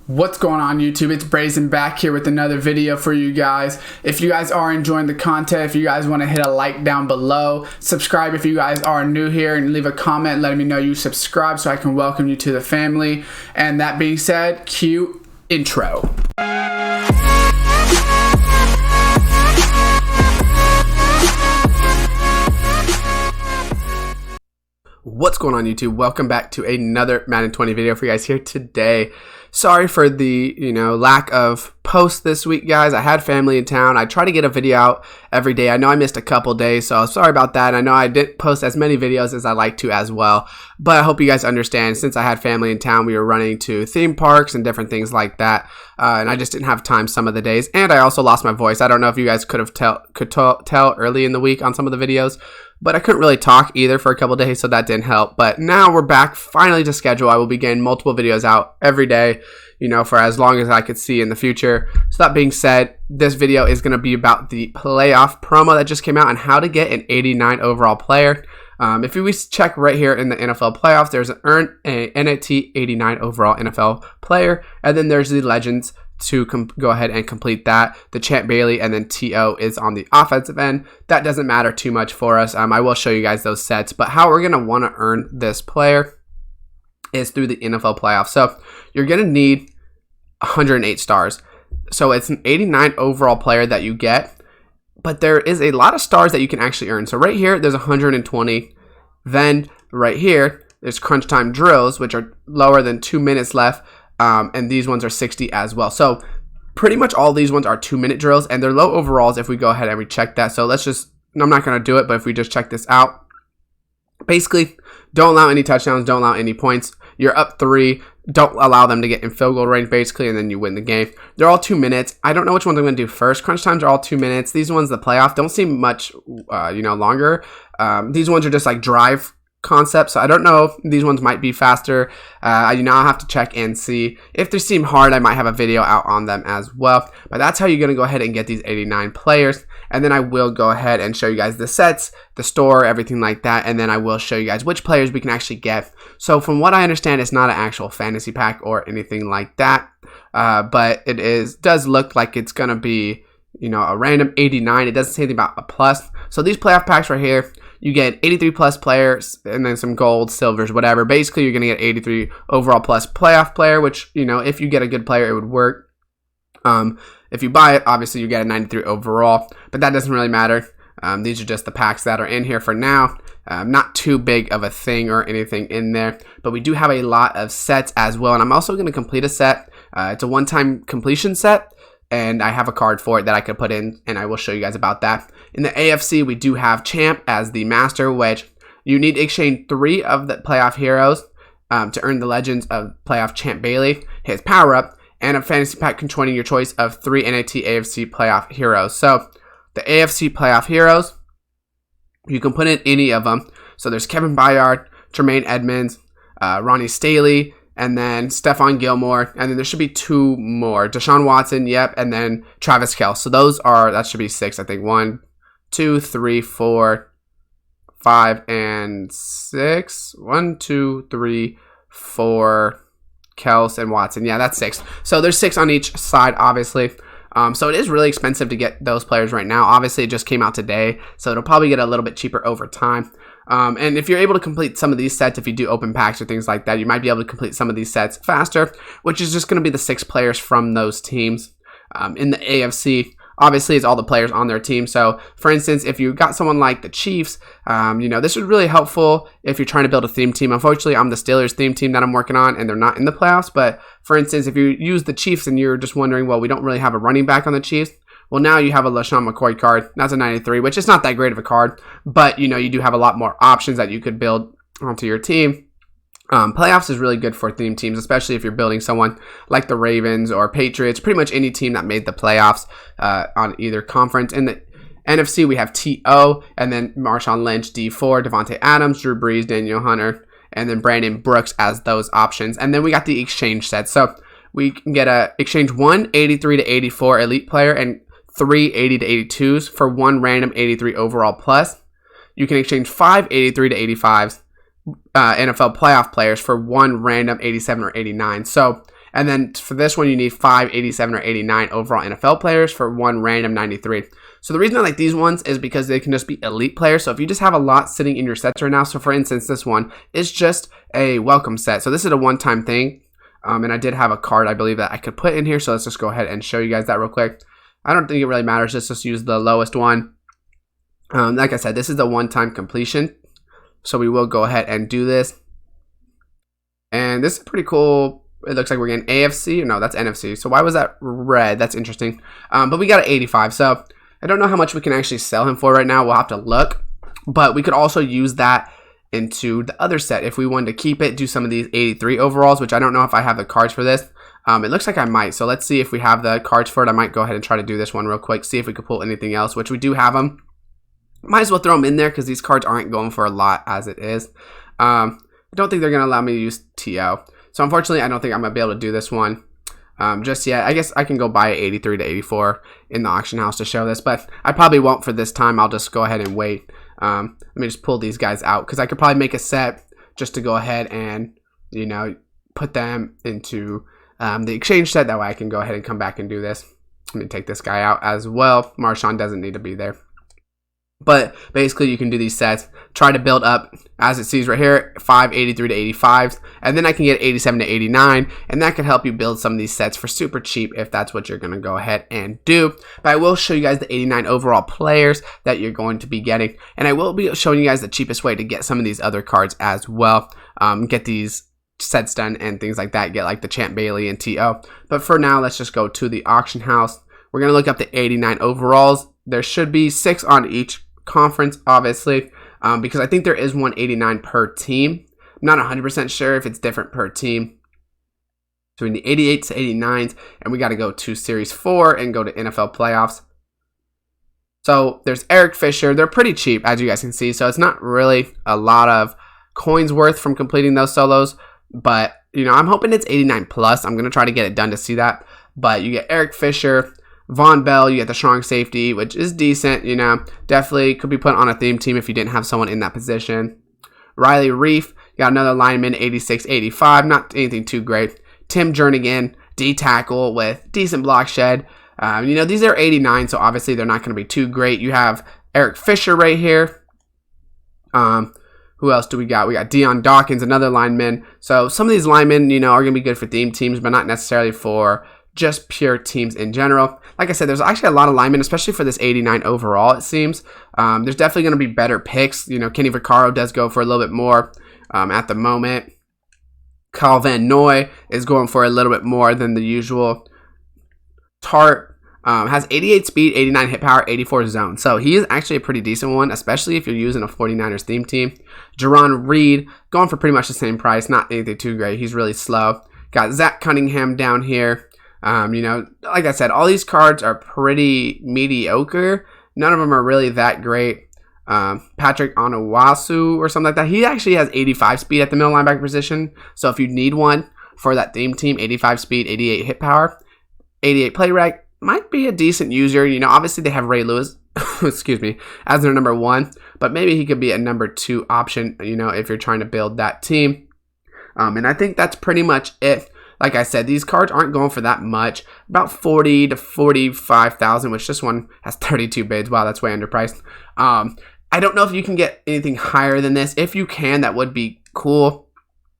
What's going on YouTube? It's Brayzon back here with another video for you guys. If you guys are enjoying the content, if you guys want to hit a like down below, subscribe if you guys are new here, and leave a comment letting me know you subscribe so I can welcome you to the family. And that being said, cue intro. What's going on YouTube? Welcome back to another Madden 20 video for you guys here today. Sorry for the, lack of posts this week, guys. I had family in town. I try to get a video out every day. I know I missed a couple days, so sorry about that. I know I didn't post as many videos as I like to as well, but I hope you guys understand. Since I had family in town, we were running to theme parks and different things like that, and I just didn't have time some of the days. And I also lost my voice. I don't know if you guys could tell early in the week on some of the videos, but I couldn't really talk either for a couple days, so that didn't help. But now we're back finally to schedule. I will be getting multiple videos out every day, for as long as I could see in the future. So that being said, this video is going to be about the playoff promo that just came out and how to get an 89 overall player. If we check right here in the NFL playoffs, there's an earn a NAT 89 overall NFL player, and then there's the legends to go ahead and complete that. The Champ Bailey and then TO is on the offensive end. That doesn't matter too much for us. I will show you guys those sets, but how we're going to want to earn this player is through the NFL playoffs. So you're going to need 108 stars. So it's an 89 overall player that you get, but there is a lot of stars that you can actually earn. So right here, there's 120. Then right here, there's crunch time drills, which are lower than 2 minutes left. And these ones are 60 as well. So pretty much all these ones are 2-minute drills, and they're low overalls if we go ahead and we check that. So I'm not going to do it, but if we just check this out, basically don't allow any touchdowns, don't allow any points. You're up 3, don't allow them to get in field goal range basically, and then you win the game. They're all 2 minutes. I don't know which ones I'm going to do first. Crunch times are all 2 minutes. These ones, the playoff, don't seem much, longer. These ones are just like drive concept, so I don't know if these ones might be faster. I'll have to check and see. If they seem hard, I might have a video out on them as well. But that's how you're going to go ahead and get these 89 players. And then I will go ahead and show you guys the sets, the store, everything like that. And then I will show you guys which players we can actually get. So from what I understand, it's not an actual fantasy pack or anything like that. But it does look like it's going to be, a random 89. It doesn't say anything about a plus. So these playoff packs right here, you get 83 plus players and then some gold, silvers, whatever. Basically, you're going to get 83 overall plus playoff player, which, if you get a good player, it would work. If you buy it, obviously you get a 93 overall, but that doesn't really matter. These are just the packs that are in here for now. Not too big of a thing or anything in there, but we do have a lot of sets as well. And I'm also going to complete a set. It's a one-time completion set, and I have a card for it that I could put in, and I will show you guys about that. In the AFC, we do have Champ as the master, which you need to exchange 3 of the playoff heroes to earn the legends of playoff Champ Bailey, his power-up, and a fantasy pack containing your choice of 3 NAT AFC playoff heroes. So the AFC playoff heroes, you can put in any of them. So there's Kevin Byard, Tremaine Edmonds, Ronnie Staley, and then Stephon Gilmore, and then there should be 2 more. Deshaun Watson, yep, and then Travis Kelce. So that should be 6, I think. 1, 2, 3, 4, 5, and 6. 1, 2, 3, 4, Kelce and Watson. Yeah, that's 6. So there's 6 on each side, obviously. So it is really expensive to get those players right now. Obviously, it just came out today, so it'll probably get a little bit cheaper over time. And if you're able to complete some of these sets, if you do open packs or things like that, you might be able to complete some of these sets faster, which is just going to be the 6 players from those teams. In the AFC, obviously, it's all the players on their team. So, for instance, if you got someone like the Chiefs, this is really helpful if you're trying to build a theme team. Unfortunately, I'm the Steelers theme team that I'm working on, and they're not in the playoffs. But, for instance, if you use the Chiefs and you're just wondering, well, we don't really have a running back on the Chiefs, well, now you have a LaShawn McCoy card. That's a 93, which is not that great of a card. But, you do have a lot more options that you could build onto your team. Playoffs is really good for theme teams, especially if you're building someone like the Ravens or Patriots, pretty much any team that made the playoffs on either conference. In the NFC, we have T.O., and then Marshawn Lynch, D4, Devontae Adams, Drew Brees, Daniel Hunter, and then Brandon Brooks as those options. And then we got the exchange set. So we can get exchange 1 83 to 84 elite player and 3 80 to 82s for 1 random 83 overall plus. You can exchange 5 83 to 85s NFL playoff players for 1 random 87 or 89. So And then for this one, you need 5, 87, or 89 overall NFL players for one random 93. So the reason I like these ones is because they can just be elite players. So if you just have a lot sitting in your sets right now, so for instance, this one is just a welcome set. So this is a one-time thing. And I did have a card, I believe, that I could put in here. So let's just go ahead and show you guys that real quick. I don't think it really matters. Let's just use the lowest one. Like I said, this is the one-time completion. So we will go ahead and do this. And this is pretty cool. It looks like we're getting AFC. No, that's NFC. So why was that red? That's interesting. But we got an 85. So I don't know how much we can actually sell him for right now. We'll have to look. But we could also use that into the other set if we wanted to keep it, do some of these 83 overalls, which I don't know if I have the cards for this. It looks like I might. So let's see if we have the cards for it. I might go ahead and try to do this one real quick, see if we could pull anything else, which we do have them. Might as well throw them in there because these cards aren't going for a lot as it is. I don't think they're going to allow me to use TO. So unfortunately, I don't think I'm going to be able to do this one just yet. I guess I can go buy 83 to 84 in the auction house to show this, but I probably won't for this time. I'll just go ahead and wait. Let me just pull these guys out because I could probably make a set just to go ahead and, you know, put them into the exchange set. That way I can go ahead and come back and do this. Let me take this guy out as well. Marshawn doesn't need to be there. But basically, you can do these sets, try to build up, as it sees right here, 5, 83 to 85s, and then I can get 87 to 89, and that can help you build some of these sets for super cheap if that's what you're going to go ahead and do. But I will show you guys the 89 overall players that you're going to be getting, and I will be showing you guys the cheapest way to get some of these other cards as well, get these sets done and things like that, get like the Champ Bailey and TO. But for now, let's just go to the auction house. We're going to look up the 89 overalls. There should be 6 on each conference, obviously, because I think there is 189 per team. I'm not 100% sure if it's different per team. So we need 88s to 89s, and we got to go to Series 4 and go to NFL playoffs. So there's Eric Fisher. They're pretty cheap, as you guys can see, so it's not really a lot of coins worth from completing those solos, but you know, I'm hoping it's 89 plus. I'm going to try to get it done to see that. But you get Eric Fisher, Von Bell, you get the strong safety, which is decent, you know. Definitely could be put on a theme team if you didn't have someone in that position. Riley Reef, you got another lineman, 86, 85, not anything too great. Tim Jernigan, D-tackle with decent block shed. You know, these are 89, so obviously they're not going to be too great. You have Eric Fisher right here. Who else do we got? We got Deion Dawkins, another lineman. So some of these linemen, you know, are going to be good for theme teams, but not necessarily for just pure teams in general. Like I said, there's actually a lot of linemen, especially for this 89 overall, it seems. There's definitely going to be better picks. You know, Kenny Vaccaro does go for a little bit more at the moment. Kyle Van Noy is going for a little bit more than the usual. Tart has 88 speed, 89 hit power, 84 zone. So he is actually a pretty decent one, especially if you're using a 49ers theme team. Jerron Reed going for pretty much the same price, not anything too great. He's really slow. Got Zach Cunningham down here. You know, like I said, all these cards are pretty mediocre. None of them are really that great. Patrick Onuwasu or something like that. He actually has 85 speed at the middle linebacker position. So if you need one for that theme team, 85 speed, 88 hit power, 88 play rec, might be a decent user. You know, obviously they have Ray Lewis, excuse me, as their number 1, but maybe he could be a number 2 option, you know, if you're trying to build that team. And I think that's pretty much it. Like I said, these cards aren't going for that much. About 40 to 45,000, which this one has 32 bids. Wow, that's way underpriced. I don't know if you can get anything higher than this. If you can, that would be cool,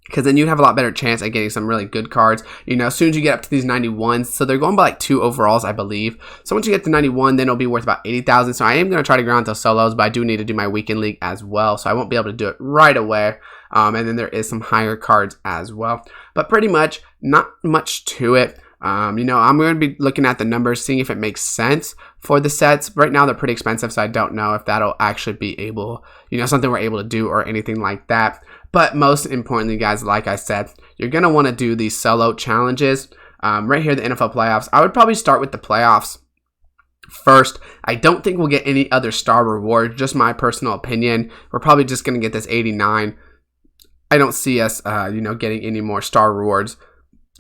because then you'd have a lot better chance at getting some really good cards. You know, as soon as you get up to these 91s, so they're going by like 2 overalls, I believe. So once you get to 91, then it'll be worth about 80,000. So I am going to try to grind those solos, but I do need to do my weekend league as well. So I won't be able to do it right away. And then there is some higher cards as well. But pretty much, not much to it. You know, I'm going to be looking at the numbers, seeing if it makes sense for the sets. Right now, they're pretty expensive, so I don't know if that'll actually be able, you know, something we're able to do or anything like that. But most importantly, guys, like I said, you're going to want to do these sellout challenges. Right here, the NFL playoffs. I would probably start with the playoffs first. I don't think we'll get any other star reward, just my personal opinion. We're probably just going to get this 89. I don't see us, you know, getting any more star rewards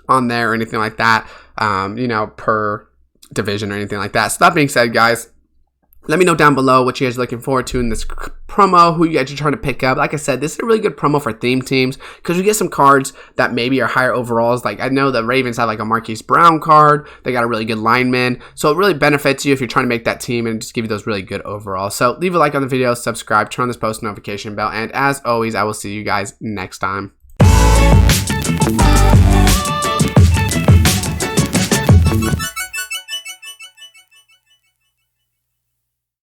on there or anything like that, you know, per division or anything like that. So that being said, guys, Let me know down below what you guys are looking forward to in this promo, who you guys are trying to pick up. Like I said, this is a really good promo for theme teams because you get some cards that maybe are higher overalls. Like I know the Ravens have like a Marquise Brown card. They got a really good lineman. So it really benefits you if you're trying to make that team and just give you those really good overalls. So leave a like on the video, subscribe, turn on this post notification bell. And as always, I will see you guys next time.